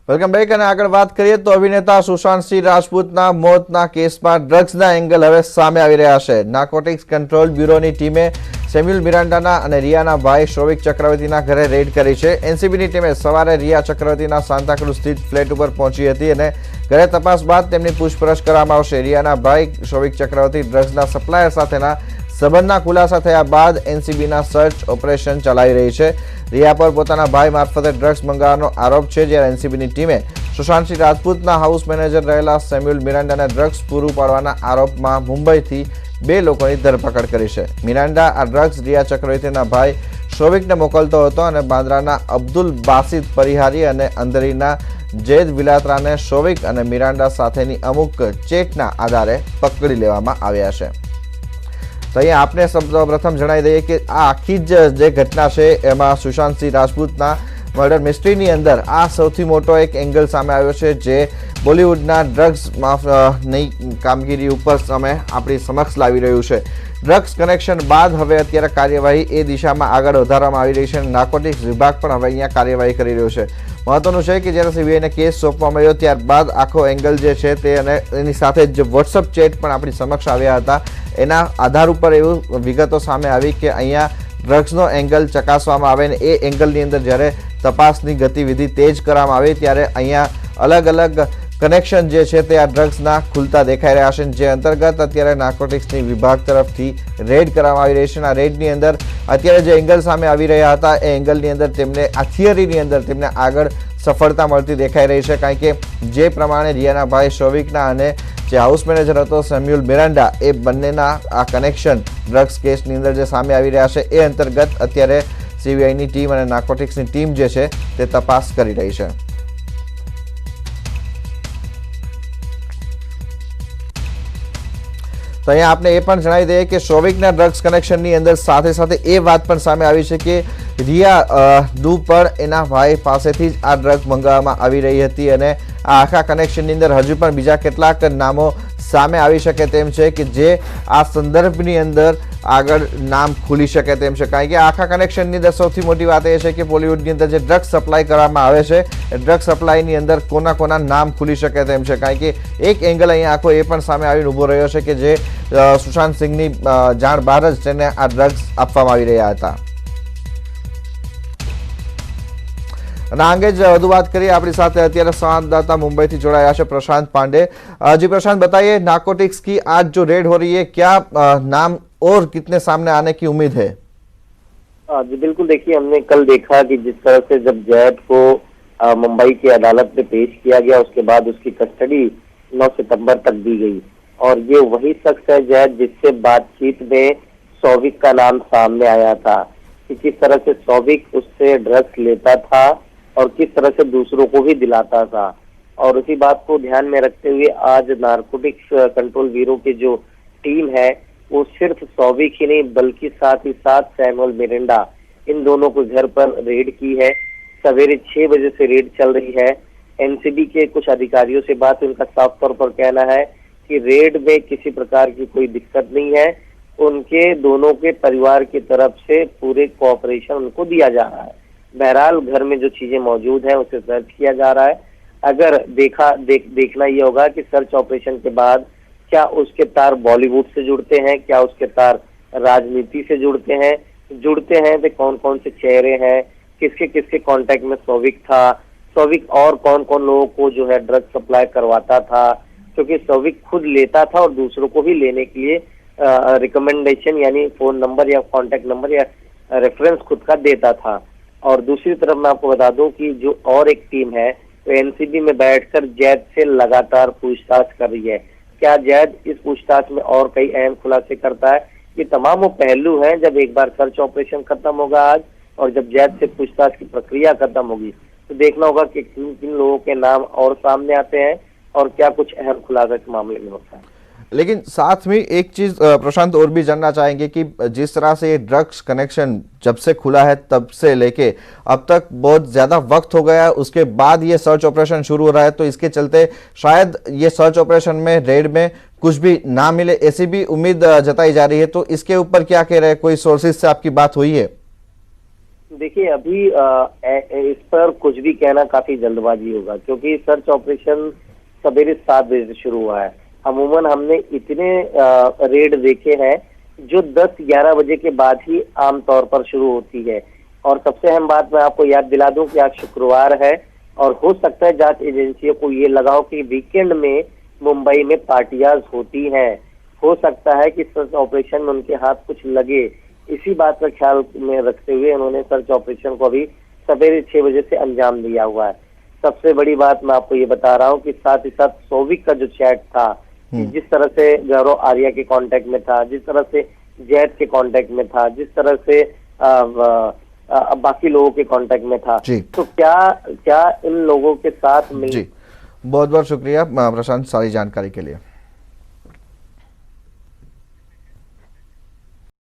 Welcome back અને આગળ વાત કરીએ તો અભિનેતા સુશાંત સિંહ રાજપૂતના મોતના કેસમાં ડ્રગ્સના એંગલ હવે સામે આવી રહ્યા છે। નાર્કોટિક્સ કંટ્રોલ બ્યુરોની ટીમે સેમ્યુઅલ મિરાન્ડાના અને રિયાના ભાઈ શોવિક ચક્રવર્તીના ઘરે રેડ કરી છે। એનસીબીની ટીમે સવારે રિયા ચક્રવર્તીના સાંતાક્રુઝ સ્થિત ફ્લેટ ઉપર પહોંચી હતી અને ઘરે તપાસ બાદ તેમની પૂછપરછ કરવામાં આવશે। રિયાના ભાઈ શોવિક ચક્રવર્તી ડ્રગ્સના સપ્લાયર સાથેના સંબંધના ખુલાસા થયા બાદ એનસીબીના સર્ચ ઓપરેશન ચલાવી રહી છે। રિયા પર પોતાના ભાઈ મારફતે ડ્રગ્સ મંગાવવાનો આરોપ છે, જ્યારે એનસીબીની ટીમે સુશાંત સિંહ રાજપૂતના હાઉસ મેનેજર રહેલા સેમ્યુઅલ મિરાન્ડાને ડ્રગ્સ પૂરું પાડવાના આરોપમાં મુંબઈથી 2 લોકોની ધરપકડ કરી છે। મિરાન્ડા આ ડ્રગ્સ રિયા ચક્રવર્તીના ભાઈ શોવિકને મોકલતો હતો અને બાંદ્રાના અબ્દુલ બાસિત પરિહારી અને અંધેરીના જૈદ વિલાત્રાને શોવિક અને મિરાન્ડા સાથેની અમુક ચેટના આધારે પકડી લેવામાં આવ્યા છે। તો અહીંયા આપને સૌપ્રથમ જણાવી દઈએ કે આ આખી જે ઘટના છે એમાં સુશાંત સિંહ રાજપૂતના મર્ડર મિસ્ટ્રીની અંદર આ સૌથી મોટો એક એંગલ સામે આવ્યો છે, જે બોલિવૂડના ડ્રગ્સ માફની કામગીરી ઉપર આપણી સમક્ષ લાવી રહ્યું છે। ડ્રગ્સ કનેક્શન બાદ હવે અત્યારે કાર્યવાહી એ દિશામાં આગળ વધારવામાં આવી રહી છે અને નાર્કોટિક્સ વિભાગ પણ હવે અહીંયા કાર્યવાહી કરી રહ્યો છે। મહત્વનું છે કે જ્યારે સીબીઆઈને કેસ સોંપવામાં આવ્યો ત્યારબાદ આખો એંગલ જે છે તે અને એની સાથે જ વોટ્સઅપ ચેટ પણ આપણી સમક્ષ આવ્યા હતા, એના આધાર ઉપર એવું વિગતો સામે આવી કે અહીંયા ડ્રગ્સનો એંગલ ચકાસવામાં આવે અને એ એંગલની અંદર જ્યારે તપાસની ગતિવિધિ તેજ કરવામાં આવે ત્યારે અહીંયા અલગ અલગ કનેક્શન જે છે તે આ ડ્રગ્સના ખુલતા દેખાઈ રહ્યા છે, જે અંતર્ગત અત્યારે નાર્કોટિક્સની વિભાગ તરફથી રેડ કરવામાં આવી રહી છે। આ રેડની અંદર અત્યારે જે એંગલ સામે આવી રહ્યા હતા એ એંગલની અંદર તેમને આ થિયરીની અંદર તેમને આગળ સફળતા મળતી દેખાઈ રહી છે, કારણ કે જે પ્રમાણે રિયાના ભાઈ શોવિકના અને જે હાઉસ મેનેજર હતો સેમ્યુઅલ મિરાન્ડા એ બંનેના આ કનેક્શન ડ્રગ્સ કેસની અંદર જે સામે આવી રહ્યા છે એ અંતર્ગત અત્યારે સીબીઆઈની ટીમ અને નાર્કોટિક્સની ટીમ જે છે તે તપાસ કરી રહી છે। તો અહીંયા આપણે એ પણ જણાવી દઈએ કે શોવિકના ડ્રગ્સ કનેક્શનની અંદર સાથે સાથે એ વાત પણ સામે આવી છે કે રિયા દુ પર એના ભાઈ પાસેથી જ આ ડ્રગ મંગાવવામાં આવી રહી હતી અને આ આખા કનેક્શનની અંદર હજુ પણ બીજા કેટલાક નામો સામે આવી શકે તેમ છે કે જે આ સંદર્ભની અંદર આગળ નામ ખુલી શકે તેમ છે, કારણ કે આખા કનેક્શનની અંદર સૌથી મોટી વાત એ છે કે બોલિવૂડની અંદર જે ડ્રગ્સ સપ્લાય કરવામાં આવે છે એ ડ્રગ્સ સપ્લાયની અંદર કોના કોના નામ ખુલી શકે તેમ છે, કારણ કે એક એંગલ અહીંયા આખો એ પણ સામે આવીને ઊભો રહ્યો છે કે જે સુશાંત સિંહની જાણ બહાર જ તેને આ ડ્રગ્સ આપવામાં આવી રહ્યા હતા। અને આ અંગે જ વધુ વાત કરીએ, આપણી સાથે અત્યારે संवाददाता मुंबई થી જોડાયા છે प्रशांत पांडे। जी प्रशांत, बताइए नार्कोटिक्स की आज जो रेड हो रही है, क्या नाम और कितने सामने आने की उम्मीद है? जी बिल्कुल, देखिए हमने कल देखा कि जिस तरह से जब जैद को मुंबई की अदालत में पेश किया गया उसके बाद उसकी कस्टडी 9 सितंबर तक दी गई और ये वही शख्स है जैद जिससे बातचीत में शोविक का नाम सामने आया था कि किस तरह से शोविक उससे ड्रग्स लेता था और किस तरह से दूसरों को भी दिलाता था। और उसी बात को ध्यान में रखते हुए आज नार्कोटिक्स कंट्रोल ब्यूरो की जो टीम है वो सिर्फ शोविक ही नहीं बल्कि साथ ही साथ सैमुअल मिरांडा, इन दोनों को घर पर रेड की है। सवेरे 6 बजे से रेड चल रही है। एनसीबी के कुछ अधिकारियों से बात, उनका साफ तौर पर कहना है कि रेड में किसी प्रकार की कोई दिक्कत नहीं है। उनके दोनों के परिवार की तरफ से पूरे कोऑपरेशन उनको दिया जा रहा है। बहरहाल घर में जो चीजें मौजूद हैं उसे सर्च किया जा रहा है। अगर देखना ये होगा कि सर्च ऑपरेशन के बाद क्या उसके तार बॉलीवुड से जुड़ते हैं, क्या उसके तार राजनीति से जुड़ते हैं तो कौन कौन से चेहरे हैं, किसके किसके कांटेक्ट में शोविक था, शोविक और कौन कौन लोगों को जो है ड्रग सप्लाई करवाता था, क्योंकि शोविक खुद लेता था और दूसरों को भी लेने के लिए रिकमेंडेशन यानी फोन नंबर या कांटेक्ट नंबर या रेफरेंस खुद का देता था। और दूसरी तरफ मैं आपको बता दूं कि जो और एक टीम है वो एनसीबी में बैठकर जैद से लगातार पूछताछ कर रही है। क्या जैद इस पूछताछ में और कई अहम खुलासे करता है? ये तमाम वो पहलू हैं। जब एक बार सर्च ऑपरेशन खत्म होगा आज और जब जैद से पूछताछ की प्रक्रिया खत्म होगी तो देखना होगा कि किन किन लोगों के नाम और सामने आते हैं और क्या कुछ अहम खुलासा इस मामले में होता है। लेकिन साथ में एक चीज प्रशांत और भी जानना चाहेंगे कि जिस तरह से ये ड्रग्स कनेक्शन जब से खुला है तब से लेके अब तक बहुत ज्यादा वक्त हो गया, उसके बाद ये सर्च ऑपरेशन शुरू हो रहा है, तो इसके चलते शायद ये सर्च ऑपरेशन में रेड में कुछ भी ना मिले ऐसी भी उम्मीद जताई जा रही है। तो इसके ऊपर क्या कह रहे हैं, कोई सोर्सेज से आपकी बात हुई है? देखिए अभी इस पर कुछ भी कहना काफी जल्दबाजी होगा, क्योंकि सर्च ऑपरेशन सवेरे 7 बजे से शुरू हुआ है। अमूमन हमने इतने रेड देखे हैं जो 10-11 बजे के बाद ही आमतौर पर शुरू होती है। और सबसे अहम बात मैं आपको याद दिला दूं कि आज शुक्रवार है और हो सकता है जांच एजेंसियों को ये लगाओ कि वीकेंड में मुंबई में पार्टियां होती हैं, हो सकता है कि सर्च ऑपरेशन में उनके हाथ कुछ लगे। इसी बात का ख्याल में रखते हुए उन्होंने सर्च ऑपरेशन को अभी सवेरे 6 बजे से अंजाम दिया हुआ है। सबसे बड़ी बात मैं आपको ये बता रहा हूँ कि साथ ही साथ सौविक का जो चैट था, कि जिस तरह से गौरव आर्या के कांटेक्ट में था, जिस तरह से जैद के कांटेक्ट में था, जिस तरह से बाकी लोगों के कांटेक्ट में था, तो क्या इन लोगों के साथ मिल। जी बहुत बहुत शुक्रिया प्रशांत सारी जानकारी के लिए।